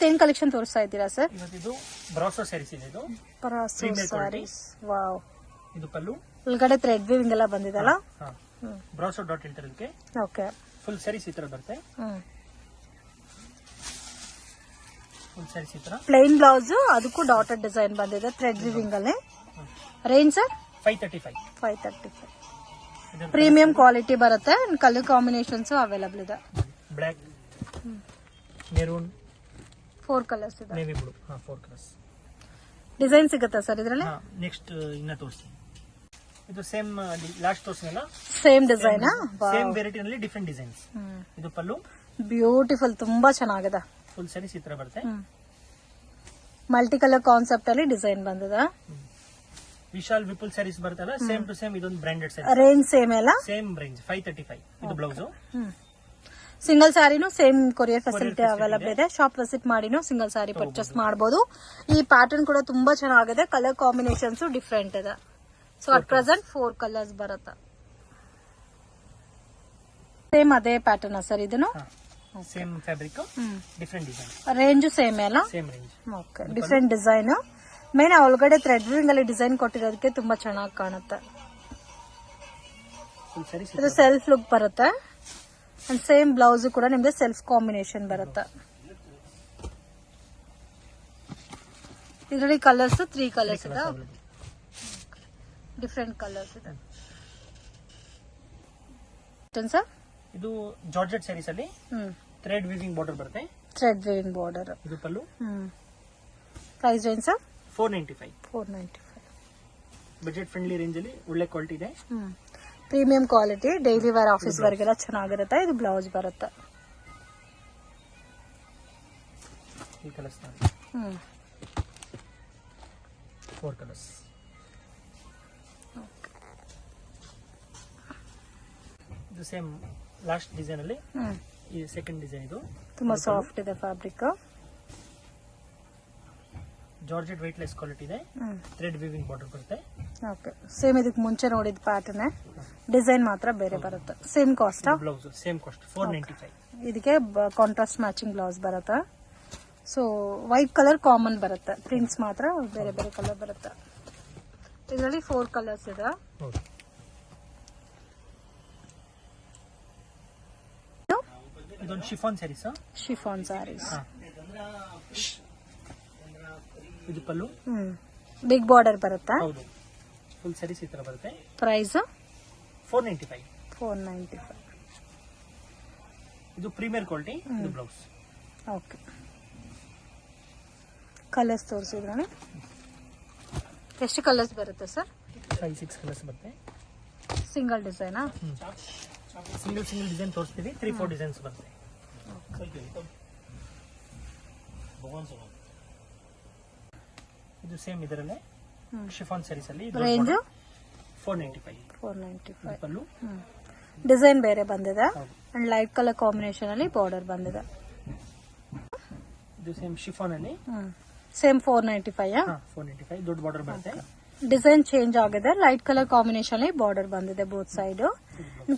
ಏನ್ ಕಲೆಕ್ಷನ್ ತೋರಿಸ್ತಾ ಇದ್ದೀರಾ ಸರ್? ಇವತ್ತಿದು ಬ್ರಾಸೋ ಸ್ಯಾರೀಸ್ ಇದೆ. ಇದು ಬ್ರಾಸೋ ಸ್ಯಾರೀಸ್. ವಾವ್. ಇದು ಪಲ್ಲು, ಒಳಗಡೆ ಥ್ರೆಡ್ ವೀವಿಂಗ್ ಎಲ್ಲ ಬಂದಿದಲ್ಲ. ಬ್ರಾಸೋ ಡಾಟ್ ಹೇಳ್ತಾರೆ ಇದಕ್ಕೆ. ಓಕೆ. ಫುಲ್ ಸ್ಯಾರೀಸ್ ಈ ತರ ಬರುತ್ತೆ. ಫುಲ್ ಸ್ಯಾರೀಸ್ ಈ ತರ ಪ್ಲೇನ್ ಬ್ಲೌಸ್, ಅದಕ್ಕೂ ಡಾಟೆಡ್ ಡಿಸೈನ್ ಬಂದಿದೆ ಥ್ರೆಡ್ ವೀವಿಂಗ್ ಅಲ್ಲಿ. Range sir 535. 535. ಪ್ರೀಮಿಯಂ ಕ್ವಾಲಿಟಿ ಬರುತ್ತೆ. ಕಲರ್ ಕಾಂಬಿನೇಷನ್ಸ್ ಅವೈಲಬಲ್ ಇದೆ. ಬ್ಲಾಕ್, ಮೆರೂನ್, 4 ಕಲರ್ಸ್ ಇದೆ. Navy blue. 4 ಕಲರ್ಸ್ ಡಿಸೈನ್ ಸಿಗುತ್ತಾ ಸರ್ ಇದರಲ್ಲಿ? ನೆಕ್ಸ್ಟ್ ಇನ್ನ ತೋರಿಸ್ತೀನಿ. ಇದು ಸೇಮ್ ಲಾಸ್ಟ್ ತೋರಿಸಿನಲ್ಲ, ಸೇಮ್ ಡಿಸೈನ್, ಸೇಮ್ ವೆರೈಟಿ ನಲ್ಲಿ ಡಿಫರೆಂಟ್ ಡಿಸೈನ್ಸ್. ಇದು ಪಲ್ಲು, ಬ್ಯೂಟಿಫುಲ್, ತುಂಬಾ ಚೆನ್ನಾಗಿದೆ. ಫುಲ್ ಸ್ಯಾರೀಸ್ ಈ ತರ ಬರುತ್ತೆ. ಮಲ್ಟಿ ಕಲರ್ ಕಾನ್ಸೆಪ್ಟ್ ಅಲ್ಲಿ ಡಿಸೈನ್ ಬಂದಿದೆ. ವಿಶಾಲ್ ವಿಪುಲ್ ಸ್ಯಾರೀಸ್ ಬರ್ತಲ್ಲ, ಸೇಮ್ ಟು ಸೇಮ್ ಇದೊಂದು ಬ್ರಾಂಡೆಡ್ ಸ್ಯಾರೀಸ್. ರೇಂಜ್ ಸೇಮ್ ಎಲ್ಲ, ಸೇಮ್ ರೇಂಜ್ 535. ಇದು ಬ್ಲೌಸ್. ಸಿಂಗಲ್ ಸ್ಯಾರಿನೂ ಸೇಮ್ ಕೊರಿಯರ್ ಫೆಸಿಲಿಟಿ ಅವೈಲಬಲ್ ಇದೆ. ಶಾಪ್ ವಿಸಿಟ್ ಮಾಡಿನೂ ಸಿಂಗಲ್ ಸ್ಯಾರಿ ಪರ್ಚೇಸ್ ಮಾಡಬಹುದು. ಈ ಪ್ಯಾಟರ್ನ್ ಕೂಡ ತುಂಬಾ ಚೆನ್ನಾಗಿದೆ. ಕಲರ್ ಕಾಂಬಿನೇಷನ್ಸ್ ಡಿಫ್ರೆಂಟ್ ಇದೆ. ಸೊ ಅಟ್ ಪ್ರೆಸೆಂಟ್ 4 ಕಲರ್ಸ್ ಬರುತ್ತೆ. ಸೇಮ್ ಅದೇ ಪ್ಯಾಟರ್ನ್ ಸರ್ ಇದನ್ನು? Same fabric, different design. Range same ಅಲ್ಲ? Same range. Okay. Different design. Main ಒಳಗಡೆ ಥ್ರೆಡ್ ವಿಂಗ್ ಅಲ್ಲಿ ಡಿಸೈನ್ ಕೊಟ್ಟಿರೋದಕ್ಕೆ ತುಂಬಾ ಚೆನ್ನಾಗಿ ಕಾಣುತ್ತೆ. ಇದು ಸೆಲ್ಫ್ ಲುಕ್ ಬರುತ್ತೆ. ಅಂಡ್ ಸೇಮ್ ಬ್ಲೌಸ್ ಕೂಡ ನಿಮ್ಗೆ ಸೆಲ್ಫ್ ಕಾಂಬಿನೇಷನ್ ಬರುತ್ತೆ. ಇದರಲ್ಲಿ ಕಲರ್ಸ್ 3 ಕಲರ್ಸ್ ಇದೆ. ಡಿಫರೆಂಟ್ ಕಲರ್ಸ್ ಇದೆ ಸರ್. ಇದು ಜಾರ್ಜೆಟ್ ಸ್ಯಾರೀಸ್ ಅಲ್ಲಿ ಥ್ರೆಡ್ ವೀವಿಂಗ್ ಬಾರ್ಡರ್ ಬರುತ್ತೆ. Thread weaving border. ಇದು pallu. Price range sir 495. 495. Budget friendly range ಅಲ್ಲಿ ಒಳ್ಳೆ ಕ್ವಾಲಿಟಿ ಇದೆ. Premium quality, daily wear office ವರೆಗೆಲ್ಲ ಚೆನ್ನಾಗಿರುತ್ತೆ. ಇದು ಬ್ಲೌಸ್ ಬರುತ್ತೆ. ಈ ಕಲರ್ಸ್ 4 ಕಲರ್ಸ್. ಇದು ಸೇಮ್ ಲಾಸ್ಟ್ ಡಿಸೈನ್ ಅಲ್ಲಿ ಈ ಸೆಕೆಂಡ್ ಡಿಸೈನ್. ಇದು ತುಂಬಾ ಸಾಫ್ಟ್ ಇದೆ ಫ್ಯಾಬ್ರಿಕ್. ಜಾರ್ಜೆಟ್ ವೆಯ್ಟ್ಲೆಸ್ ಕ್ವಾಲಿಟಿ ಇದೆ. ಥ್ರೆಡ್ ವೀವಿಂಗ್ ಬಾರ್ಡರ್ ಬರುತ್ತೆ. ಓಕೆ. ಸೇಮ್ ಇದಕ್ಕೆ ಮುಂಚೆ ನೋಡಿದ ಪ್ಯಾಟರ್ನ್, ಡಿಸೈನ್ ಮಾತ್ರ ಬೇರೆ ಬರುತ್ತೆ. Same cost. Blouse same cost 495. ಇದಕ್ಕೆ ಕಾಂಟ್ರಾಸ್ಟ್ ಮ್ಯಾಚಿಂಗ್ ಬ್ಲೌಸ್ ಬರುತ್ತೆ. ಸೊ ವೈಟ್ ಕಲರ್ ಕಾಮನ್ ಬರುತ್ತೆ. ಪ್ರಿಂಟ್ಸ್ ಮಾತ್ರ ಬೇರೆ ಬೇರೆ ಕಲರ್ ಬರುತ್ತೆ. ಇದರಲ್ಲಿ 4 ಕಲರ್ಸ್ ಇದೆ. ಇದೊಂದು ಶಿಫಾನ್ ಸ್ಯಾರೀಸ್. ಶಿಫಾನ್ ಸ್ಯಾರೀಸ್. ಇದು ಪಲ್ಲು. ಬಿಗ್ ಬಾರ್ಡರ್ ಬರುತ್ತೆ. ಹೌದು. ಫುಲ್ ಸ್ಯಾರೀಸ್ ಈ ತರ ಬರುತ್ತೆ. ಪ್ರೈಸ್ 495. 495. ಇದು ಪ್ರೀಮಿಯರ್ ಕ್ವಾಲಿಟಿ. ಇದು ಬ್ಲೌಸ್. ಓಕೆ. ಕಲರ್ಸ್ ತೋರಿಸಿದ್ರೆ ಎಷ್ಟು ಕಲರ್ಸ್ ಬರುತ್ತೆ ಸರ್? 5-6 ಕಲರ್ಸ್ ಬರುತ್ತೆ. ಸಿಂಗಲ್ ಡಿಸೈನಾ? ಸಿಂಗಲ್ ಡಿಸೈನ್ ತೋರಿಸ್ತೀವಿ. 3-4 ಡಿಸೈನ್ಸ್ ಬರುತ್ತೆ. ಇದು ಸೇಮ್ ಇದರಲ್ಲೇ ಶಿಫಾನ್ ಸ್ಯಾರೀಸ್ ಅಲ್ಲಿ. ರೇಂಜ್ 495. 495. ಪಲ್ಲು. ಡಿಸೈನ್ ಬೇರೆ ಬಂದಿದೆ. ಅಂಡ್ ಲೈಟ್ ಕಲರ್ ಕಾಂಬಿನೇಷನ್ ಅಲ್ಲಿ ಬಾರ್ಡರ್ ಬಂದಿದೆ. ಇದು ಸೇಮ್ ಶಿಫಾನ್ ಅಲ್ಲಿ. ಸೇಮ್ 495. 495 ದೊಡ್ಡ ಬಾರ್ಡರ್ ಬರುತ್ತೆ. ಡಿಸೈನ್ ಚೇಂಜ್ ಆಗಿದೆ. ಲೈಟ್ ಕಲರ್ ಕಾಂಬಿನೇಷನ್ ಅಲ್ಲಿ ಬಾರ್ಡರ್ ಬಂದಿದೆ ಬೋತ್ ಸೈಡ್.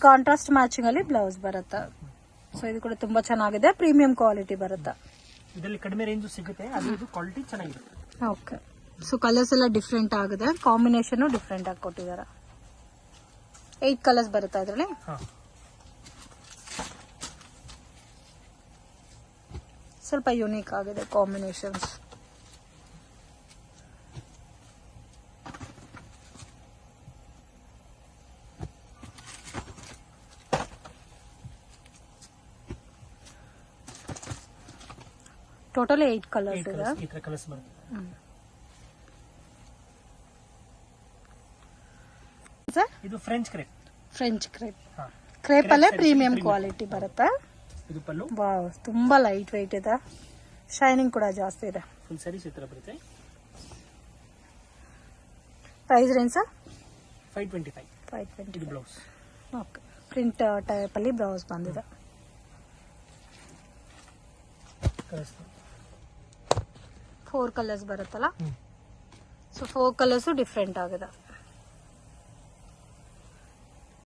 ಕಾಂಟ್ರಾಸ್ಟ್ ಮ್ಯಾಚಿಂಗ್ ಅಲ್ಲಿ ಬ್ಲೌಸ್ ಬರುತ್ತೆ. ಸೊ ಇದು ಕೂಡ ತುಂಬಾ ಚೆನ್ನಾಗಿದೆ. ಪ್ರೀಮಿಯಂ ಕ್ವಾಲಿಟಿ ಬರುತ್ತೆ. ಇದರಲ್ಲಿ ಕಡಿಮೆ ರೇಂಜ್ ಸಿಗುತ್ತೆ. ಅದು ಇದು ಕ್ವಾಲಿಟಿ ಚೆನ್ನಾಗಿರುತ್ತೆ. ಓಕೆ. ಸೊ ಕಲರ್ಸ್ ಎಲ್ಲ ಡಿಫ್ರೆಂಟ್ ಆಗಿದೆ. ಕಾಂಬಿನೇಷನ್ ಡಿಫ್ರೆಂಟ್ ಆಗಿ ಕೊಟ್ಟಿದ್ದಾರೆ. 8 ಕಲರ್ಸ್ ಬರುತ್ತೆ ಇದರಲ್ಲಿ. ಸ್ವಲ್ಪ ಯುನೀಕ್ ಆಗಿದೆ ಕಾಂಬಿನೇಷನ್ಸ್. ಟೋಟಲ್ 8 ಕಲರ್ಸ್ ಇದೆ. ಈ ತರ ಕಲರ್ಸ್ ಬರುತ್ತೆ. ಇದು French crepe. French crepe. Crepe ಅಲ್ಲೇ ಪ್ರೀಮಿಯಂ ಕ್ವಾಲಿಟಿ ಬರುತ್ತೆ. ಇದು ಪಲ್ಲು. ವಾವ್, ತುಂಬಾ ಲೈಟ್ ವೆಯ್ಟ್ ಇದೆ. ಶೈನಿಂಗ್ ಕೂಡ ಜಾಸ್ತಿ ಇದೆ. ಫುಲ್ ಸ್ಯಾರೀಸ್ ಈ ತರ ಬರುತ್ತೆ. Price range sir 525. 520. ಇದು ಬ್ಲೌಸ್. ಓಕೆ. ಪ್ರಿಂಟ್ ಟೈಪ್ ಅಲ್ಲಿ ಬ್ಲೌಸ್ ಬಂದಿದೆ. 4 ಕಲರ್ಸ್ ಬರುತ್ತಲ್ಲ. ಸೊ 4 ಕಲರ್ಸ್ ಡಿಫ್ರೆಂಟ್ ಆಗಿದೆ.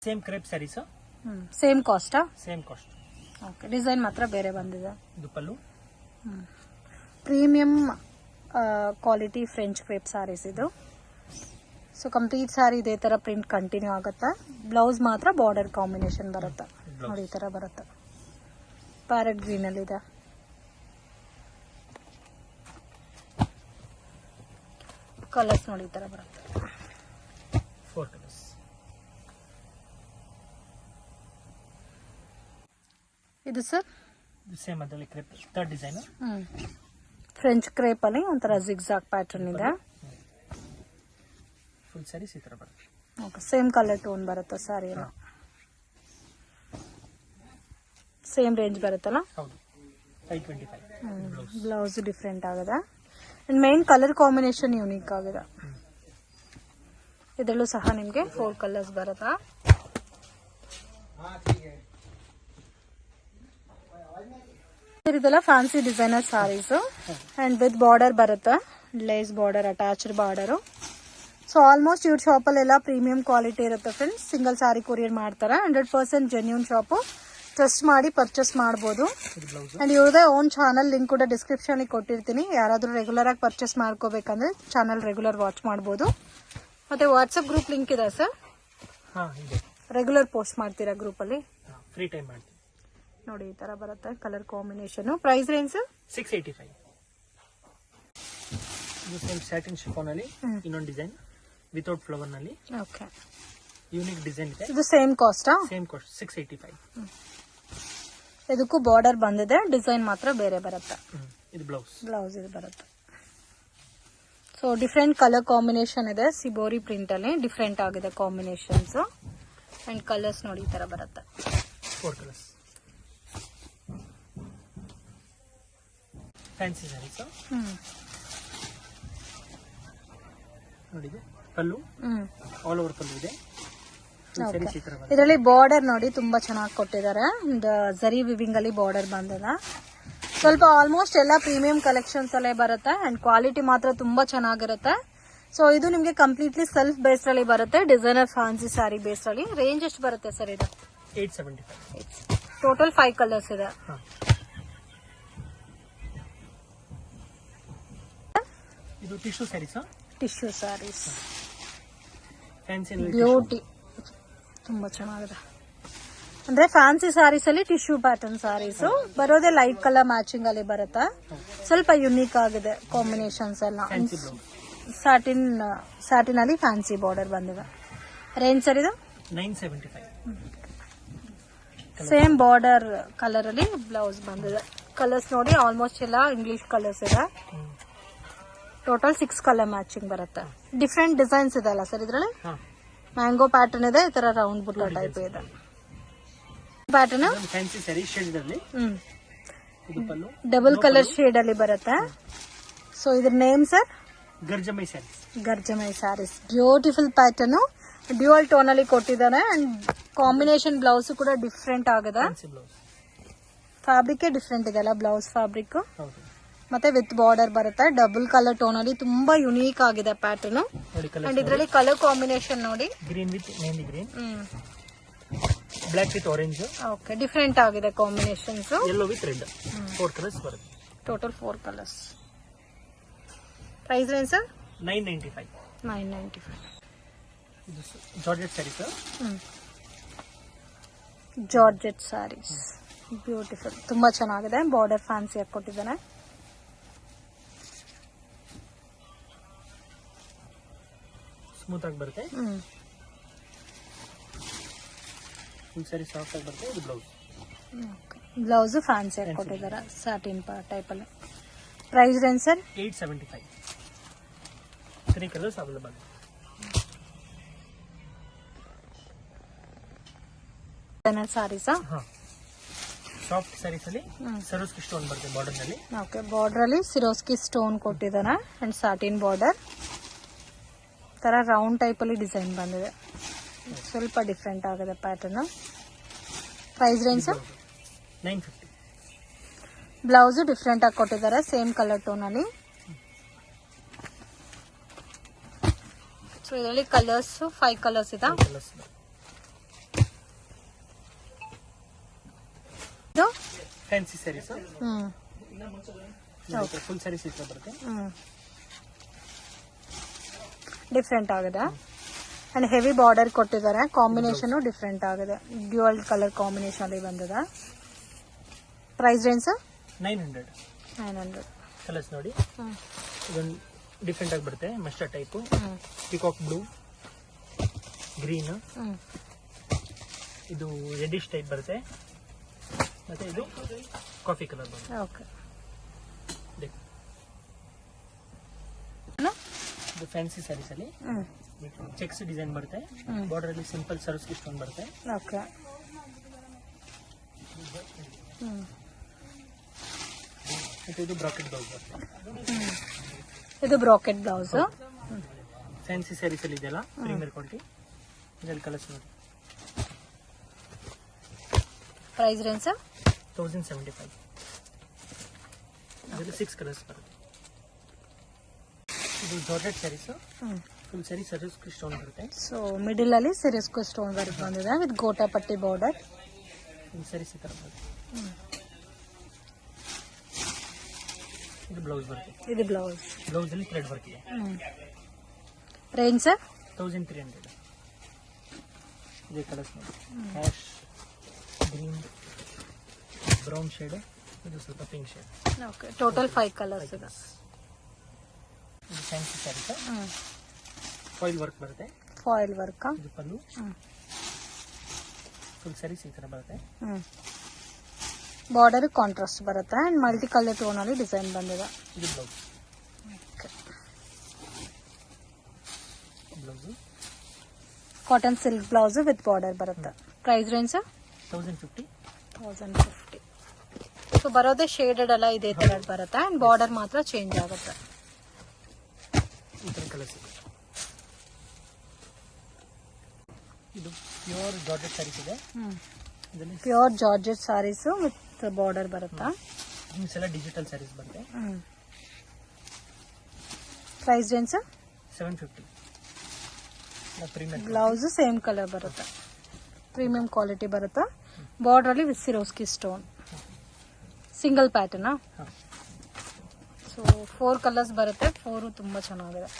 Same crepe sarees. Same cost. Same cost. Okay. Design ಮಾತ್ರ ಬೇರೆ ಬಂದಿದೆ. ಇದು pallu. Premium quality French crepe sarees ಇದು. ಸೊ ಕಂಪ್ಲೀಟ್ ಸ್ಯಾರಿ ಇದೇ ತರ ಪ್ರಿಂಟ್ ಕಂಟಿನ್ಯೂ ಆಗುತ್ತೆ. ಬ್ಲೌಸ್ ಮಾತ್ರ ಬಾರ್ಡರ್ ಕಾಂಬಿನೇಷನ್ ಬರುತ್ತೆ ನೋಡಿ, ಈ ತರ ಬರುತ್ತೆ. ಪ್ಯಾರೆಟ್ ಗ್ರೀನ್ ಅಲ್ಲಿ ಇದೆ. ಕಲರ್ಸ್ ನೋಡಿ ಈ ತರ ಬರುತ್ತೆ. 4 ಕಲರ್ಸ್. ಇದು ಸರ್ ಸೇಮ್ ಅದರಲ್ಲಿ crepe third design. French crepe ಅಲ್ಲಿ ಒಂಥರ ಜಿಗ್ಜಾಗ್ ಪ್ಯಾಟರ್ನ್ ಇದೆ. ಫುಲ್ ಸ್ಯಾರೀಸ್ ಈ ತರ ಬರುತ್ತೆ. ಓಕೆ, ಸೇಮ್ ಕಲರ್ ಟೋನ್ ಬರುತ್ತೆ ಸ್ಯಾರಿ ಎಲ್ಲ. ಸೇಮ್ ರೇಂಜ್ ಬರುತ್ತಲ್ಲ. ಹೌದು, 525. ಬ್ಲೌಸ್ ಡಿಫ್ರೆಂಟ್ ಆಗಿದೆ. And main colour combination unique ಆಗಿದೆ. ಇದರಲ್ಲೂ ಸಹ ನಿಮಗೆ 4 ಕಲರ್ಸ್ ಬರುತ್ತಾ. ಇದೆಲ್ಲ fancy designer sarees and with border ಬರುತ್ತೆ, lace border, attached border. So almost ಇವ್ರ ಶಾಪಲ್ಲೆಲ್ಲ ಪ್ರೀಮಿಯಂ ಕ್ವಾಲಿಟಿ ಇರುತ್ತೆ ಫ್ರೆಂಡ್ಸ್. ಸಿಂಗಲ್ ಸ್ಯಾರಿ ಕೊರಿಯರ್ ಮಾಡ್ತಾರೆ. 100% ಜೆನ್ಯೂನ್ ಶಾಪು. ಟ್ರಸ್ಟ್ ಮಾಡಿ ಪರ್ಚೇಸ್ ಮಾಡ್ಬೋದು. ಅಂಡ್ ಇವ್ರದೇ ಓನ್ ಚಾನಲ್ ಲಿಂಕ್ ಕೂಡ ಡಿಸ್ಕ್ರಿಪ್ಷನ್ ಕೊಟ್ಟಿರ್ತೀನಿ. ಯಾರಾದ್ರೂ ರೆಗ್ಯುಲರ್ ಆಗಿ ಪರ್ಚೇಸ್ ಮಾಡ್ಕೋಬೇಕಂದ್ರೆ ಚಾನಲ್ ರೆಗ್ಯುಲರ್ ವಾಚ್ ಮಾಡ್ಬೋದು. ಮತ್ತೆ ವಾಟ್ಸ್ಆಪ್ ಗ್ರೂಪ್ ಲಿಂಕ್ ಇದೆ ಸರ್. ರೆಗ್ಯುಲರ್ ಪೋಸ್ಟ್ ಮಾಡ್ತೀರಾ ಗ್ರೂಪ್ ಅಲ್ಲಿ? ಫ್ರೀ ಟೈಮ್ ಮಾಡ್ತೀವಿ ನೋಡಿ, ಈ ತರ ಬರುತ್ತೆ ಕಲರ್ ಕಾಂಬಿನೇಷನ್. Price range 685. ಇದು ಸೇಮ್ ಸ್ಯಾಟಿನ್ ಶಿಫಾನ್ ಅಲ್ಲಿ ಇನ್ನೊಂದು ಡಿಸೈನ್ ವಿತೌಟ್ ಫ್ಲವರ್ ನಲ್ಲಿ. ಓಕೆ, ಯೂನಿಕ್ ಡಿಸೈನ್ ಇದೆ. ಇದು ಸೇಮ್ ಕಾಸ್ಟಾ? Same cost 685. ಇದಕ್ಕೂ ಬಾರ್ಡರ್ ಬಂದಿದೆ, ಡಿಸೈನ್ ಮಾತ್ರ ಬೇರೆ ಬರುತ್ತೆ. ಇದು ಬ್ಲೌಸ್ ಇದು ಬರುತ್ತೆ. ಸೊ ಡಿಫ್ರೆಂಟ್ ಕಲರ್ ಕಾಂಬಿನೇಷನ್ ಇದೆ. ಸಿಬೋರಿ ಪ್ರಿಂಟ್ ಅಲ್ಲಿ ಡಿಫ್ರೆಂಟ್ ಆಗಿದೆ ಕಾಂಬಿನೇಷನ್ಸ್. ಅಂಡ್ ಕಲರ್ಸ್ ನೋಡಿ ಈ ತರ ಬರುತ್ತೆ. 4 ಕಲರ್ಸ್. ಫ್ಯಾನ್ಸಿ ಸ್ಯಾರೀಸ್ ನೋಡಿ, ಪಲ್ಲು ಆಲ್ ಓವರ್ ಪಲ್ಲು ಇದೆ. ಇದರಲ್ಲಿ ಬಾರ್ಡರ್ ನೋಡಿ ತುಂಬಾ ಚೆನ್ನಾಗಿ ಕೊಟ್ಟಿದ್ದಾರೆ. ಜರಿ ವಿವಿಂಗ್ ಅಲ್ಲಿ ಬಾರ್ಡರ್ ಬಂದಿದೆ. ಸ್ವಲ್ಪ ಆಲ್ಮೋಸ್ಟ್ ಎಲ್ಲ ಪ್ರೀಮಿಯಂ ಕಲೆಕ್ಷನ್ಸ್ ಅಲ್ಲೇ ಬರುತ್ತೆ. ಅಂಡ್ ಕ್ವಾಲಿಟಿ ಮಾತ್ರ ತುಂಬಾ ಚೆನ್ನಾಗಿರುತ್ತೆ. ಸೊ ಇದು ನಿಮ್ಗೆ ಕಂಪ್ಲೀಟ್ಲಿ ಸೆಲ್ಫ್ ಬೇಸ್ಡ್ ಅಲ್ಲಿ ಬರುತ್ತೆ. ಡಿಸೈನರ್ ಫ್ಯಾನ್ಸಿ ಸ್ಯಾರಿ ಬೇಸ್ಡ್ ಅಲ್ಲಿ. ರೇಂಜ್ ಎಷ್ಟು ಬರುತ್ತೆ ಸರ್ ಇದು? 875. ಟೋಟಲ್ 5 ಕಲರ್ಸ್ ಇದೆ. ಇದು tissue sarees. Tissue sarees fancy beauty ತುಂಬಾ ಚೆನ್ನಾಗಿದೆ. ಅಂದ್ರೆ ಫ್ಯಾನ್ಸಿ ಸ್ಯಾರೀಸ್ ಅಲ್ಲಿ ಟಿಶ್ಯೂ ಪ್ಯಾಟರ್ನ್ ಸ್ಯಾರೀಸ್ ಬರೋದೇ ಲೈಟ್ ಕಲರ್ ಮ್ಯಾಚಿಂಗ್ ಅಲ್ಲಿ ಬರುತ್ತೆ. ಸ್ವಲ್ಪ ಯುನೀಕ್ ಆಗಿದೆ ಕಾಂಬಿನೇಷನ್ಸ್ ಎಲ್ಲ. ಸ್ಯಾಟಿನ್ ಅಲ್ಲಿ ಫ್ಯಾನ್ಸಿ ಬಾರ್ಡರ್ ಬಂದಿದೆ. ರೇಂಜ್ ಸರ್ ಇದು 975. ಸೇಮ್ ಬಾರ್ಡರ್ ಕಲರ್ ಅಲ್ಲಿ ಬ್ಲೌಸ್ ಬಂದಿದೆ. ಕಲರ್ಸ್ ನೋಡಿ ಆಲ್ಮೋಸ್ಟ್ ಎಲ್ಲ ಇಂಗ್ಲಿಷ್ ಕಲರ್ಸ್ ಇದೆ. ಟೋಟಲ್ 6 ಕಲರ್ ಮ್ಯಾಚಿಂಗ್ ಬರುತ್ತೆ. ಡಿಫ್ರೆಂಟ್ ಡಿಸೈನ್ಸ್ ಇದೆ ಅಲ್ಲ ಸರ್ ಇದ್ರಲ್ಲಿ? ಮ್ಯಾಂಗೋ ಪ್ಯಾಟರ್ನ್ ಇದೆ, ಈ ತರ ರೌಂಡ್ ಬುಟ್ಟ ಟೈಪ್ ಇದೆ ಪ್ಯಾಟರ್ನ್. ಫ್ಯಾನ್ಸಿ ಸ್ಯಾರಿ ಶೇಡ್ ಅಲ್ಲಿ ಡಬಲ್ ಕಲರ್ ಶೇಡ್ ಅಲ್ಲಿ ಬರುತ್ತೆ. ಸೊ ಇದ್ರ ನೇಮ್ ಸರ್? ಗರ್ಜಮೈ ಸ್ಯಾರೀಸ್. ಗರ್ಜಮೈ sarees beautiful pattern. Dual tone ಅಲ್ಲಿ ಕೊಟ್ಟಿದ್ದಾರೆ. ಅಂಡ್ ಕಾಂಬಿನೇಷನ್ ಬ್ಲೌಸ್ ಕೂಡ ಡಿಫ್ರೆಂಟ್ ಆಗಿದೆ. ಫ್ಯಾಬ್ರಿಕ್ ಡಿಫ್ರೆಂಟ್ ಇದೆ ಅಲ್ಲ ಬ್ಲೌಸ್ ಫ್ಯಾಬ್ರಿಕ್. ಮತ್ತೆ ವಿತ್ ಬಾರ್ಡರ್ ಬರುತ್ತೆ. ಡಬಲ್ ಕಲರ್ ಟೋನ್ ಅಲ್ಲಿ ತುಂಬಾ ಯುನೀಕ್ ಆಗಿದೆ ಪ್ಯಾಟರ್ನ್. ಅಂಡ್ ಇದರಲ್ಲಿ ಕಲರ್ ಕಾಂಬಿನೇಷನ್ ನೋಡಿ, green with mehndi green, black with orange. Okay, different ಆಗಿದೆ combinations. Yellow with red. 4 colours ಬರುತ್ತೆ. Total 4 colours. Price range sir? 995. 995. ಇದು georgette sarees. Georgette sarees beautiful, ತುಂಬಾ ಚೆನ್ನಾಗಿದೆ. ಬಾರ್ಡರ್ ಫ್ಯಾನ್ಸಿ ಆಗಿ ಕೊಟ್ಟಿದ್ದಾನೆ. ಸ್ಮೂತ್ ಆಗಿ ಬರುತ್ತೆ. ಫುಲ್ ಸ್ಯಾರಿ ಸಾಫ್ಟ್ ಆಗಿ ಬರುತ್ತೆ. ಇದು ಬ್ಲೌಸ್. ಬ್ಲೌಸ್ ಫ್ಯಾನ್ಸಿ ಆಗಿ ಕೊಟ್ಟಿದ್ದಾರೆ ಸ್ಯಾಟಿನ್ ಟೈಪ್ ಅಲ್ಲಿ. Price range sir? 875. 3 colours available. Sarees soft sarees ಅಲ್ಲಿ ಸಿರೋಸ್ಕಿ ಸ್ಟೋನ್ ಬರುತ್ತೆ ಬಾರ್ಡರ್ ನಲ್ಲಿ. ಓಕೆ, ಬಾರ್ಡರ್ ಅಲ್ಲಿ ಸಿರೋಸ್ಕಿ ಸ್ಟೋನ್ ಕೊಟ್ಟಿದ್ದಾನೆ. ಅಂಡ್ ಸ್ಯಾಟಿನ್ ಬಾರ್ಡರ್ ತರ ರೌಂಡ್ ಟೈಪ್ ಅಲ್ಲಿ ಡಿಸೈನ್ ಬಂದಿದೆ. ಸ್ವಲ್ಪ ಡಿಫ್ರೆಂಟ್ ಆಗಿದೆ pattern. Price range 950. Blouse different ಆಗಿ ಕೊಟ್ಟಿದ್ದಾರೆ, ಸೇಮ್ ಕಲರ್ ಟೋನ್ ಅಲ್ಲಿ. ಸೊ ಇದರಲ್ಲಿ ಕಲರ್ಸ್ 5 ಕಲರ್ಸ್ ಇದೆ. ಫ್ಯಾನ್ಸಿ ಸ್ಯಾರೀಸ್. ಫುಲ್ ಸ್ಯಾರೀಸ್ ಈ ತರ ಬರುತ್ತೆ. ಡಿಫ್ರೆಂಟ್ ಆಗಿದೆ ಅಂಡ್ ಹೆವಿ ಬಾರ್ಡರ್ ಕೊಟ್ಟಿದ್ದಾರೆ. ಕಾಂಬಿನೇಷನ್ ಡಿಫ್ರೆಂಟ್ ಆಗಿದೆ. ಡ್ಯುಯಲ್ ಕಲರ್ ಕಾಂಬಿನೇಷನ್ ಅಲ್ಲಿ ಬಂದಿದೆ. ಪ್ರೈಸ್ ರೇಂಜ್ 900 ಕಲರ್ಸ್ ನೋಡಿ. ಇದೊಂದು ಡಿಫ್ರೆಂಟ್ ಆಗಿ ಬರುತ್ತೆ. Mustard type, peacock blue, green, ಇದು ರೆಡಿಶ್ ಟೈಪ್ ಬರುತ್ತೆ, ಮತ್ತೆ ಇದು ಕಾಫಿ ಕಲರ್ ಬರುತ್ತೆ. ಓಕೆ, ಇದು ಫ್ಯಾನ್ಸಿ ಸ್ಯಾರೀಸ್ ಅಲ್ಲಿ ಚೆಕ್ಸ್ ಡಿಸೈನ್ ಬರುತ್ತೆ. ಬಾರ್ಡರ್ ಅಲ್ಲಿ ಸಿಂಪಲ್ ಸರಸ್ವತಿ ಸ್ಟೋನ್ ಬರುತ್ತೆ. ಓಕೆ, ಮತ್ತೆ ಇದು ಬ್ರಾಕೆಟ್ ಬ್ಲೌಸ್ ಬರುತ್ತೆ. ಇದು ಬ್ರಾಕೆಟ್ ಬ್ಲೌಸ್. ಫ್ಯಾನ್ಸಿ ಸ್ಯಾರೀಸ್ ಅಲ್ಲಿ ಇದೆಲ್ಲ ಪ್ರೀಮಿಯರ್ ಕ್ವಾಲಿಟಿ. ಇದರಲ್ಲಿ ಕಲರ್ಸ್ ನೋಡಿ. Price range 1075. ಇದರಲ್ಲಿ 6 ಕಲರ್ಸ್ ಬರುತ್ತೆ. ಇದು georgette sarees, full saree Saraswati stone ಬರುತ್ತೆ. ಸೊ ಮಿಡಿಲ್ ಅಲ್ಲಿ ಸರಸ್ವತಿ ಸ್ಟೋನ್ ವರ್ಕ್ ಬಂದಿದೆ ವಿತ್ ಗೋಟಾ ಪಟ್ಟಿ ಬಾರ್ಡರ್. ಇದು ಸ್ಯಾರೀಸ್ ಈ ತರ ಬರುತ್ತೆ. ಇದು ಬ್ಲೌಸ್ ಬರುತ್ತೆ. ಇದು ಬ್ಲೌಸ್. ಬ್ಲೌಸ್ ಅಲ್ಲಿ ಥ್ರೆಡ್ ವರ್ಕ್ ಇದೆ. ರೇಂಜ್ 1300. ಇದೇ ಕಲರ್ಸ್ ನೋಡಿ. ಹ್ಯಾಶ್ ಗ್ರೀನ್, ಬ್ರೌನ್ ಶೇಡ್, ಇದು ಸ್ವಲ್ಪ pink shade. Okay, total 5 colours ಇದೆ. ಇದು ಫ್ಯಾನ್ಸಿ ಸ್ಯಾರೀಸ್, ಫಾಯಿಲ್ ವರ್ಕ್ ಬರುತ್ತೆ. Foil work. ಇದು ಪಲ್ಲು. ಫುಲ್ ಸ್ಯಾರೀಸ್ ಈ ತರ ಬರುತ್ತೆ. ಬಾರ್ಡರ್ ಕಾಂಟ್ರಾಸ್ಟ್ ಬರುತ್ತೆ ಅಂಡ್ ಮಲ್ಟಿ ಕಲರ್ ಟೋನ್ ಅಲ್ಲಿ ಡಿಸೈನ್ ಬಂದಿದೆ. ಇದು blouse. Blouse cotton silk blouse with border ಬರುತ್ತೆ. Price range 1050. ಸೊ ಬರೋದೇ ಶೇಡೆಡ್ ಎಲ್ಲ ಇದೇ ತರ ಬರುತ್ತೆ ಅಂಡ್ ಬಾರ್ಡರ್ ಮಾತ್ರ ಚೇಂಜ್ ಆಗುತ್ತೆ. ಈ ತರ ಕಲರ್ಸ್ ಇದೆ. ಇದು ಪ್ಯೂರ್ ಜಾರ್ಜೆಟ್ ಸ್ಯಾರೀಸ್ ಇದೆ. ಇದರಲ್ಲಿ pure georgette sarees with border ಬರುತ್ತಾ. ಎಲ್ಲ ಡಿಜಿಟಲ್ ಸ್ಯಾರೀಸ್ ಬರುತ್ತೆ. Price range 750. Premier blouse same colour ಬರುತ್ತೆ. ಪ್ರೀಮಿಯಂ ಕ್ವಾಲಿಟಿ ಬರುತ್ತೆ. ಬಾರ್ಡರ್ ಅಲ್ಲಿ with Swarovski stone. Single pattern. So 4 colours ಬರುತ್ತೆ. 4 ತುಂಬಾ ಚೆನ್ನಾಗಿದೆ.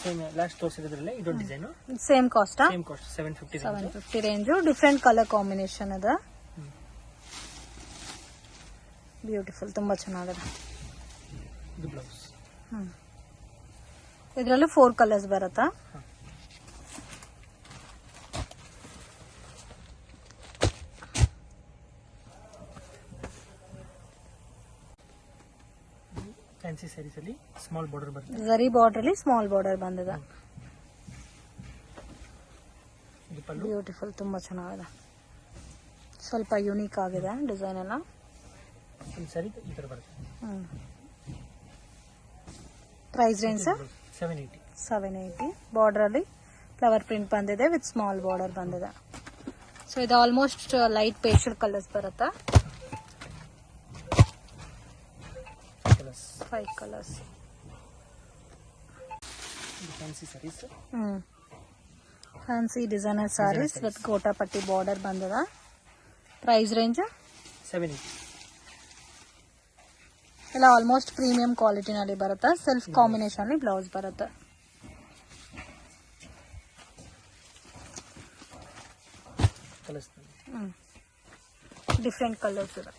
ಸೇಮ್ ಲಾಸ್ಟ್ ತೋರಿಸಿದ್ರಲ್ಲಿ ಇದೊಂದು design. Same cost. Same cost 750. 750 range. Different colour combination ಇದೆ. ಬ್ಯೂಟಿಫುಲ್, ತುಂಬಾ ಚೆನ್ನಾಗಿದೆ. ಇದು ಬ್ಲೌಸ್. ಇದರಲ್ಲಿ 4 ಕಲರ್ಸ್ ಬರುತ್ತಾ. ಫ್ಯಾನ್ಸಿ ಸ್ಯಾರೀಸ್ ಅಲ್ಲಿ ಸ್ಮಾಲ್ ಬಾರ್ಡರ್ ಬರುತ್ತೆ. ಜರಿ ಬಾರ್ಡರ್ ಅಲ್ಲಿ ಸ್ಮಾಲ್ ಬಾರ್ಡರ್ ಬಂದಿದೆ. ಇದು ಪಲ್ಲು. ಬ್ಯೂಟಿಫುಲ್, ತುಂಬಾ ಚೆನ್ನಾಗಿದೆ. ಸ್ವಲ್ಪ ಯೂನಿಕ್ ಆಗಿದೆ ಡಿಸೈನ್ ಎಲ್ಲ. ಫುಲ್ ಸ್ಯಾರಿ ಈ ತರ ಬರುತ್ತೆ. Price range 780. ಬಾರ್ಡರ್ ಅಲ್ಲಿ ಫ್ಲವರ್ ಪ್ರಿಂಟ್ ಬಂದಿದೆ ವಿತ್ ಸ್ಮಾಲ್ ಬಾರ್ಡರ್ ಬಂದಿದೆ. ಸೊ ಇದು ಆಲ್ಮೋಸ್ಟ್ ಲೈಟ್ ಪೇಸ್ಟಲ್ ಕಲರ್ಸ್ ಬರುತ್ತೆ. 5 colours. Fancy sarees. Fancy designer sarees with gota patti border ಬಂದಿದೆ. Price range 780. ಎಲ್ಲ ಆಲ್ಮೋಸ್ಟ್ ಪ್ರೀಮಿಯಂ ಕ್ವಾಲಿಟಿನಲ್ಲಿ ಬರುತ್ತೆ. ಸೆಲ್ಫ್ ಕಾಂಬಿನೇಷನ್ ಅಲ್ಲಿ ಬ್ಲೌಸ್ ಬರುತ್ತೆ. ಕಲರ್ಸ್ ಡಿಫ್ರೆಂಟ್ ಕಲರ್ಸ್ ಇದೆ.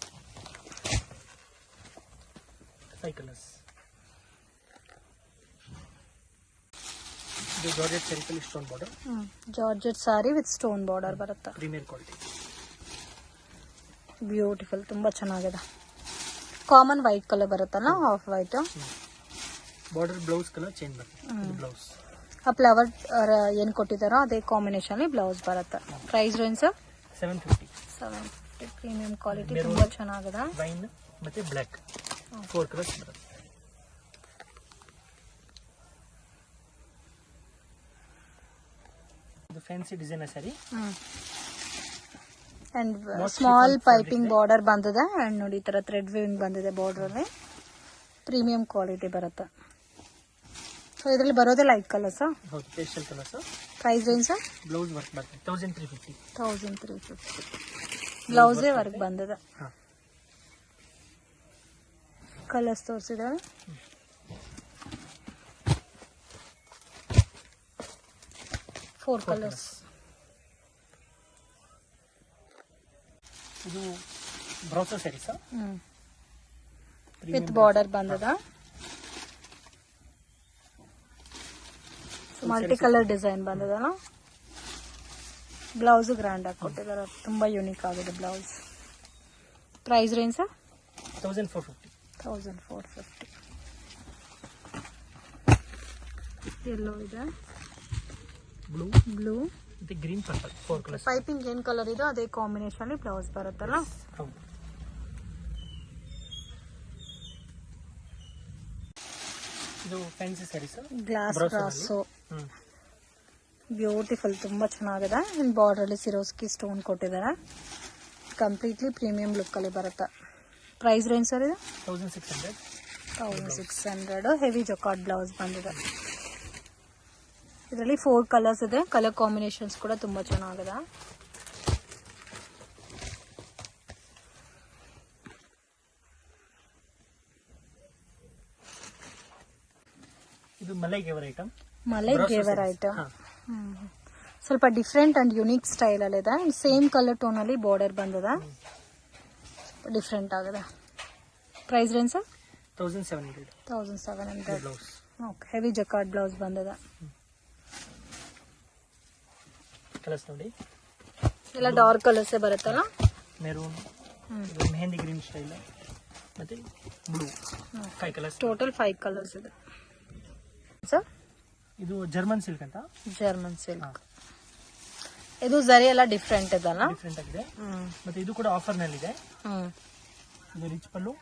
5 ಕಲರ್ಸ್. ಇದು ಜಾರ್ಜೆಟ್ ಸ್ಯಾರೀಸ್ ಅಲ್ಲಿ stone border. Georgette sari with stone border ಬರುತ್ತೆ. Premier quality. ಬ್ಯೂಟಿಫುಲ್, ತುಂಬಾ ಚೆನ್ನಾಗಿದೆ. ಕಾಮನ್ ವೈಟ್ ಕಲರ್ ಬರುತ್ತಲ್ಲ, of white. Border blouse colour change ಬರುತ್ತೆ. ಇದು ಬ್ಲೌಸ್. ಆ ಫ್ಲವರ್ ಏನ್ ಕೊಟ್ಟಿದಾರೋ ಅದೇ ಕಾಂಬಿನೇಷನ್ ಅಲ್ಲಿ ಬ್ಲೌಸ್ ಬರುತ್ತೆ. Price range 750. ಪ್ರೀಮಿಯಂ ಕ್ವಾಲಿಟಿ, ತುಂಬಾ ಚೆನ್ನಾಗಿದೆ. ವೈನ್ ಮತ್ತೆ ಬ್ಲಾಕ್ 4 ಕಲರ್ಸ್ ಬರುತ್ತೆ. ಇದು fancy designer sari. And small piping border ಬಂದಿದೆ ಅಂಡ್ ನೋಡಿ ಈ ತರ ಥ್ರೆಡ್ ವಿವಿಂಗ್ ಬಂದಿದೆ ಬಾರ್ಡರ್ ಅಲ್ಲಿ. ಪ್ರೀಮಿಯಂ ಕ್ವಾಲಿಟಿ ಬರುತ್ತೆ. ಸೊ ಇದರಲ್ಲಿ ಬರೋದೇ ಲೈಟ್ ಕಲರ್ಸ್. ಹೌದು, pastel colours. Price range blouse work ಬರುತ್ತೆ 1350. 1350. ಬ್ಲೌಸೇ ವರ್ಕ್ ಬಂದಿದೆ. ಹಾ. ಕಲರ್ಸ್ ತೋರಿಸಿದಾರೆ. Four colours. ಇದು ಬ್ರೌಸೋ ಸ್ಯಾರೀಸ್ ವಿತ್ ಬಾರ್ಡರ್ ಬಂದದ. ಮಲ್ಟಿ ಕಲರ್ ಡಿಸೈನ್ ಬಂದದಲ್ಲ. ಬ್ಲೌಸ್ ಗ್ರ್ಯಾಂಡ್ ಆಗಿ ಕೊಟ್ಟಿದ್ದಾರೆ, ತುಂಬಾ ಯೂನಿಕ್ ಆಗಿದೆ ಬ್ಲೌಸ್. Price range 1450. 1450. ಯೆಲ್ಲೋ ಇದೆ, ಬ್ಲೂ ಮತ್ತೆ ಗ್ರೀನ್ ಪರ್ಪಲ್ 4 ಕಲರ್ಸ್. ಪೈಪಿಂಗ್ ಏನ್ ಕಲರ್ ಇದೆ ಅದೇ ಕಾಂಬಿನೇಷನ್ ಬ್ಲೌಸ್ ಬರುತ್ತಲ್ಲ. ಹೌದು. ಇದು fancy sarees glass brasso beautiful, ತುಂಬಾ ಚೆನ್ನಾಗಿದೆ. ಬಾರ್ಡರ್ ಅಲ್ಲಿ ಸಿರೋಸ್ಕಿ ಸ್ಟೋನ್ ಕೊಟ್ಟಿದ್ದಾರೆ. ಕಂಪ್ಲೀಟ್ಲಿ ಪ್ರೀಮಿಯಂ ಲುಕ್ ಅಲ್ಲಿ ಬರುತ್ತೆ. ಪ್ರೈಸ್ ರೇಂಜ್ ಸರ್ ಇದು 1600. 1600. ಹೆವಿ ಜೊಕಾರ್ಡ್ ಬ್ಲೌಸ್ ಬಂದಿದೆ. ಇದರಲ್ಲಿ 4 ಕಲರ್ಸ್ ಇದೆ. ಕಲರ್ ಕಾಂಬಿನೇಷನ್ಸ್ ಕೂಡ ತುಂಬಾ ಚೆನ್ನಾಗಿದೆ. ಇದು ಮಲೈ ಗೇವರ್ ಐಟಮ್. ಮಲೈ ಗೇವರ್ ಐಟಮ್ ಸ್ವಲ್ಪ ಡಿಫ್ರೆಂಟ್ ಅಂಡ್ ಯುನೀಕ್ ಸ್ಟೈಲ್ ಅಲ್ಲಿ ಇದೆ. ಸೇಮ್ ಕಲರ್ ಟೋನ್ ಅಲ್ಲಿ ಬಾರ್ಡರ್ ಬಂದಿದೆ, ಡಿಫ್ರೆಂಟ್ ಆಗಿದೆ. Price range 1700. 1700. Blouse okay, heavy jacquard blouse ಬಂದಿದೆ. ಕಲರ್ಸ್ ನೋಡಿ, ಎಲ್ಲ ಡಾರ್ಕ್ ಕಲರ್ಸ್ ಬರುತ್ತಲ್ಲ. ಮೆರೂನ್, ಮೆಹಂದಿ ಗ್ರೀನ್ ಸ್ಟೈಲ್ ಮತ್ತೆ ಬ್ಲೂ. 5 ಕಲರ್ಸ್. ಟೋಟಲ್ 5 ಕಲರ್ಸ್ ಇದೆ ಸರ್. ಇದು ಜರ್ಮನ್ ಸಿಲ್ಕ್ ಅಂತ. German silk. ಇದು ಜರಿ ಎಲ್ಲ ಡಿಫ್ರೆಂಟ್ ಇದಲ್ಲ, ಡಿಫ್ರೆಂಟ್ ಆಗಿದೆ. ಮತ್ತೆ ಇದು ಕೂಡ ಆಫರ್ ನಲ್ಲಿ ಇದೆ. ಇದು ರಿಚ್ ಪಲ್ಲು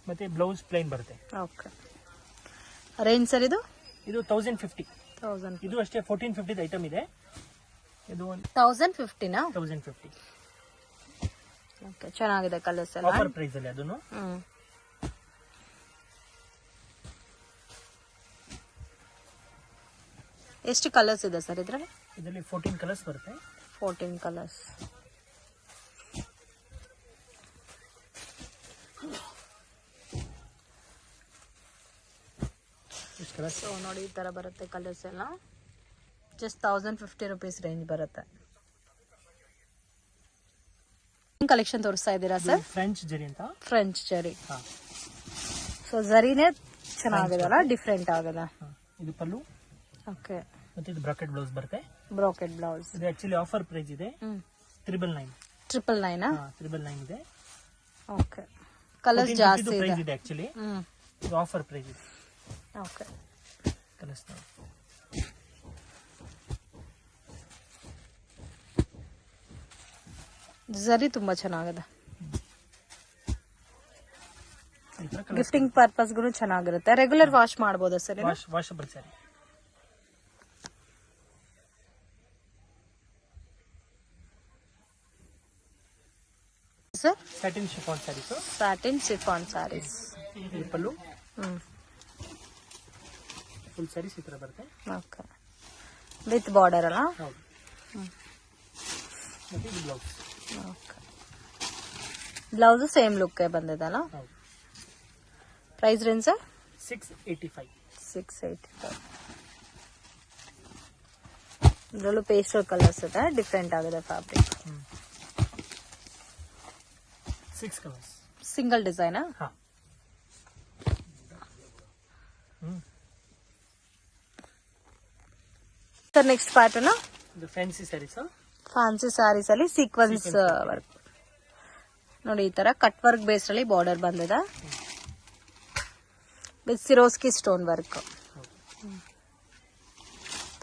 ಮತ್ತೆ ಬ್ಲೌಸ್ ಪ್ಲೈನ್ ಬರುತ್ತೆ. ಓಕೆ, ರೇಂಜ್ ಸರ್ ಇದು 1050. 1000. ಇದು ಅಷ್ಟೇ 1450 ಐಟಮ್ ಇದೆ. ಇದು 1050ನಾ? 1050. ಓಕೆ, ಚೆನ್ನಾಗಿದೆ ಕಲರ್ಸ್ ಎಲ್ಲ. ಆಫರ್ ಪ್ರೈಸ್ ಅಲ್ಲಿ ಅದನ್ನು. ಎಷ್ಟು ಕಲರ್ಸ್ ಇದೆ ಸರ್ ಇದರಲ್ಲಿ? ಇದರಲ್ಲಿ 14 ಕಲರ್ಸ್ ಬರುತ್ತೆ. 14 ಕಲರ್ಸ್. ಸೊ ನೋಡಿ, ಈ ತರ ಬರುತ್ತೆ ಕಲರ್ಸ್ ಎಲ್ಲ. ಜಸ್ಟ್ 1050 ರುಪೀಸ್ ರೇಂಜ್ ಬರುತ್ತೆ. ಕಲೆಕ್ಷನ್ ತೋರಿಸ್ತಾ ಇದ್ದೀರಾ ಸರ್? ಫ್ರೆಂಚ್ ಜರಿ ಅಂತ. ಫ್ರೆಂಚ್ ಜರಿ. ಸೊ ಜರಿನೇ ಚೆನ್ನಾಗಿದೆಲ್ಲ, ಡಿಫ್ರೆಂಟ್ ಆಗಿದೆ. ಇದು ಪಲ್ಲು. ಓಕೆ, ಮತ್ತೆ ಇದು ಬ್ರಾಕೆಟ್ ಬ್ಲೌಸ್ ಬರುತ್ತೆ. Bracket blouse. ಇದು ಆಕ್ಚುಲಿ ಆಫರ್ ಪ್ರೈಸ್ ಇದೆ. 999. 999 ಇದೆ. ಓಕೆ, ಕಲರ್ಸ್ ಜಾಸ್ತಿ ಪ್ರೈಸ್ ಇದೆ ಆಕ್ಚುಲಿ. ಇದು ಆಫರ್ ಪ್ರೈಸ್ ಇದೆ. ಓಕೆ, ಕಲರ್ಸ್ ಜರಿ ತುಂಬಾ ಚೆನ್ನಾಗಿದೆ. ಗಿಫ್ಟಿಂಗ್ ಪರ್ಪಸ್ಗೂ ಚೆನ್ನಾಗಿರುತ್ತೆ. ರೆಗ್ಯುಲರ್ ವಾಶ್ ಮಾಡಬಹುದಾ sir? Washable sari. Sir satin chiffon sarees. Satin chiffon sarees. Pallu full sarees ಈ ತರ ಬರುತ್ತೆ. ಓಕೆ, ವಿತ್ ಬಾರ್ಡರ್ ಅಲ್ಲ? ಹೌದು. ಮತ್ತೆ ಇದು blouse. Okay, blouse same look ಬಂದಿದಲ್ಲ. ಹೌದು. Price range 685. 685. ಇದರಲ್ಲೂ ಪೇಸ್ಟಲ್ ಕಲರ್ಸ್ ಇದೆ, ಡಿಫ್ರೆಂಟ್ ಆಗಿದೆ fabric. 6 colours. Single design. Sir next pattern ಇದು ಫ್ಯಾನ್ಸಿ ಸ್ಯಾರೀಸ್. ಫ್ಯಾನ್ಸಿ ಸ್ಯಾರೀಸ್ ಅಲ್ಲಿ ಸೀಕ್ವೆನ್ಸ್ ವರ್ಕ್ ನೋಡಿ. ಈ ತರ ಕಟ್ ವರ್ಕ್ ಬೇಸ್ ಅಲ್ಲಿ ಬಾರ್ಡರ್ ಬಂದಿದೆ with Swarovski stone work.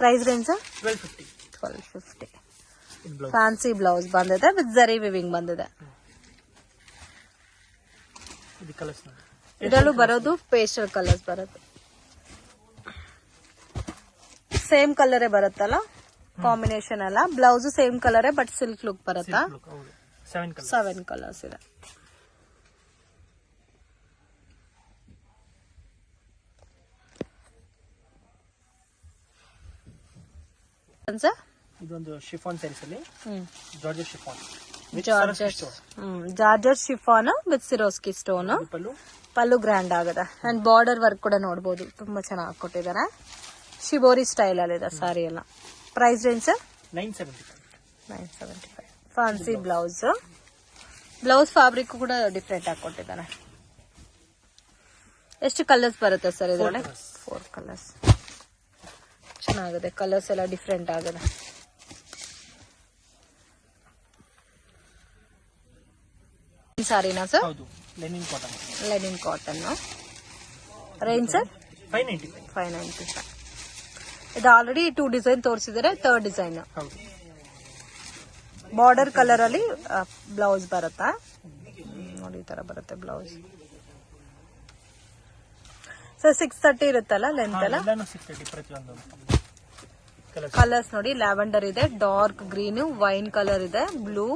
Price range 1250. Fancy blouse ಬಂದಿದೆ ವಿತ್ ಜರಿ ವಿವಿಂಗ್ ಬಂದಿದೆ. ಇದರಲ್ಲೂ ಬರೋದು ಪೇಸ್ಟಲ್ ಕಲರ್ಸ್ ಬರುತ್ತೆ. ಸೇಮ್ ಕಲರೇ ಬರುತ್ತಲ್ಲ, ಕಾಂಬಿನೇಷನ್ ಅಲ್ಲ. ಬ್ಲೌಸ್ ಸೇಮ್ ಕಲರೇ ಬಟ್ ಸಿಲ್ಕ್ ಲುಕ್ ಬರುತ್ತಾ? 7 ಕಲರ್ಸ್ ಇದೆ. ಇದೊಂದು ಶಿಫಾನ್ ಸ್ಯಾರೀಸ್ ಅಲ್ಲಿ georgette chiffon. Georgette chiffon with Swarovski stone. Pallu pallu grand ಆಗದ ಅಂಡ್ ಬಾರ್ಡರ್ ವರ್ಕ್ ಕೂಡ ನೋಡಬಹುದು, ತುಂಬಾ ಚೆನ್ನಾಗಿ ಕೊಟ್ಟಿದ್ದಾರೆ. ಶಿಬೋರಿ ಸ್ಟೈಲ್ ಅಲ್ಲಿ ಇದೆ ಸಾರಿ ಎಲ್ಲ. Price range 975. Fancy blouse fabric ಕೂಡ ಡಿಫ್ರೆಂಟ್ ಆಗಿ ಕೊಟ್ಟಿದ್ದಾರೆ. ಎಷ್ಟು ಕಲರ್ಸ್ ಬರುತ್ತೆ ಸರ್ ಇದರಲ್ಲಿ? 4 ಕಲರ್ಸ್. ಚೆನ್ನಾಗಿದೆ, ಕಲರ್ಸ್ ಎಲ್ಲ ಡಿಫ್ರೆಂಟ್ ಆಗಿದೆ. ಸಾರಿನಾ ಸರ್? ಹೌದು, Lenin cotton. Lenin cotton. Range sir? 595. ಇದು ಆಲ್ರೆಡಿ 2 ಡಿಸೈನ್ ತೋರಿಸಿದರೆ, 3rd ಡಿಸೈನ್. ಹೌದು. ಬಾರ್ಡರ್ ಕಲರ್ ಅಲ್ಲಿ ಬ್ಲೌಸ್ ಬರುತ್ತಾ ನೋಡಿ, ಈ ತರ ಬರುತ್ತೆ ಬ್ಲೌಸ್. ಸರ್ 630 ಇರುತ್ತಲ್ಲ ಲೆಂತ್ ಎಲ್ಲ? ಎಲ್ಲಾನು 630 ಪ್ರತಿಯೊಂದು. ಕಲರ್ಸ್ ನೋಡಿ, ಲ್ಯಾವೆಂಡರ್ ಇದೆ, ಡಾರ್ಕ್ ಗ್ರೀನ್, ವೈನ್ ಕಲರ್ ಇದೆ, ಬ್ಲೂ,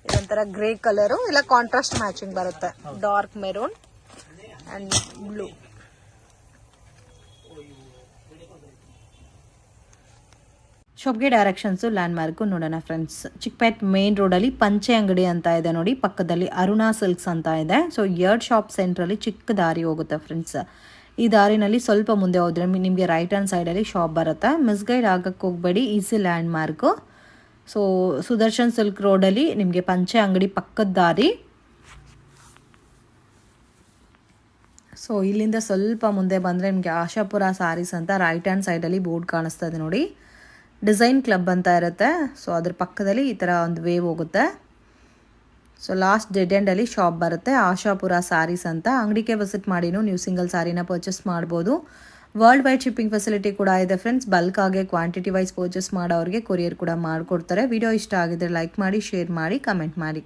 ಇದೊಂಥರ ಗ್ರೇ ಕಲರ್ ಎಲ್ಲ ಕಾಂಟ್ರಾಸ್ಟ್ ಮ್ಯಾಚಿಂಗ್ ಬರುತ್ತೆ. Dark maroon and blue. ಶಾಪ್ಗೆ ಡೈರೆಕ್ಷನ್ಸು ಲ್ಯಾಂಡ್ ಮಾರ್ಕು ನೋಡೋಣ ಫ್ರೆಂಡ್ಸ್. ಚಿಕ್ಕಪೇಟ್ ಮೇನ್ ರೋಡಲ್ಲಿ ಪಂಚೆ ಅಂಗಡಿ ಅಂತ ಇದೆ ನೋಡಿ, ಪಕ್ಕದಲ್ಲಿ ಅರುಣಾ ಸಿಲ್ಕ್ಸ್ ಅಂತ ಇದೆ. ಸೊ 2 ಶಾಪ್ ಸೆಂಟ್ರಲ್ಲಿ ಚಿಕ್ಕ ದಾರಿ ಹೋಗುತ್ತೆ ಫ್ರೆಂಡ್ಸ್. ಈ ದಾರಿನಲ್ಲಿ ಸ್ವಲ್ಪ ಮುಂದೆ ಹೋದ್ರೆ ನಿಮಗೆ ರೈಟ್ ಹ್ಯಾಂಡ್ ಸೈಡಲ್ಲಿ ಶಾಪ್ ಬರುತ್ತೆ. ಮಿಸ್ಗೈಡ್ ಆಗಕ್ಕೆ ಹೋಗಬೇಡಿ, easy land mark. So Sudarshan silk ರೋಡಲ್ಲಿ ನಿಮಗೆ ಪಂಚೆ ಅಂಗಡಿ ಪಕ್ಕದ ದಾರಿ. ಸೊ ಇಲ್ಲಿಂದ ಸ್ವಲ್ಪ ಮುಂದೆ ಬಂದರೆ ನಿಮಗೆ ಆಶಾಪುರ ಸ್ಯಾರೀಸ್ ಅಂತ ರೈಟ್ ಹ್ಯಾಂಡ್ ಸೈಡಲ್ಲಿ ಬೋರ್ಡ್ ಕಾಣಿಸ್ತಾ ಇದೆ ನೋಡಿ. ಡಿಸೈನ್ ಕ್ಲಬ್ ಅಂತ ಇರುತ್ತೆ. ಸೊ ಅದ್ರ ಪಕ್ಕದಲ್ಲಿ ಈ ಥರ ಒಂದು ವೇವ್ ಹೋಗುತ್ತೆ. ಸೊ ಲಾಸ್ಟ್ ಡೆಡ್ ಎಂಡಲ್ಲಿ ಶಾಪ್ ಬರುತ್ತೆ, ಆಶಾಪುರ ಸ್ಯಾರೀಸ್ ಅಂತ. ಅಂಗಡಿಗೆ ವಿಸಿಟ್ ಮಾಡಿನೂ ನೀವು ಸಿಂಗಲ್ ಸ್ಯಾರಿನ ಪರ್ಚೇಸ್ ಮಾಡ್ಬೋದು. ವರ್ಲ್ಡ್ ವೈಡ್ ಶಿಪ್ಪಿಂಗ್ ಫೆಸಿಲಿಟಿ ಕೂಡ ಇದೆ ಫ್ರೆಂಡ್ಸ್. ಬಲ್ಕ್ ಆಗಿ ಕ್ವಾಂಟಿಟಿ ವೈಸ್ ಪರ್ಚೇಸ್ ಮಾಡೋರಿಗೆ ಕೊರಿಯರ್ ಕೂಡ ಮಾಡಿಕೊಡ್ತಾರೆ. ವಿಡಿಯೋ ಇಷ್ಟ ಆಗಿದ್ರೆ ಲೈಕ್ ಮಾಡಿ, ಶೇರ್ ಮಾಡಿ, ಕಮೆಂಟ್ ಮಾಡಿ.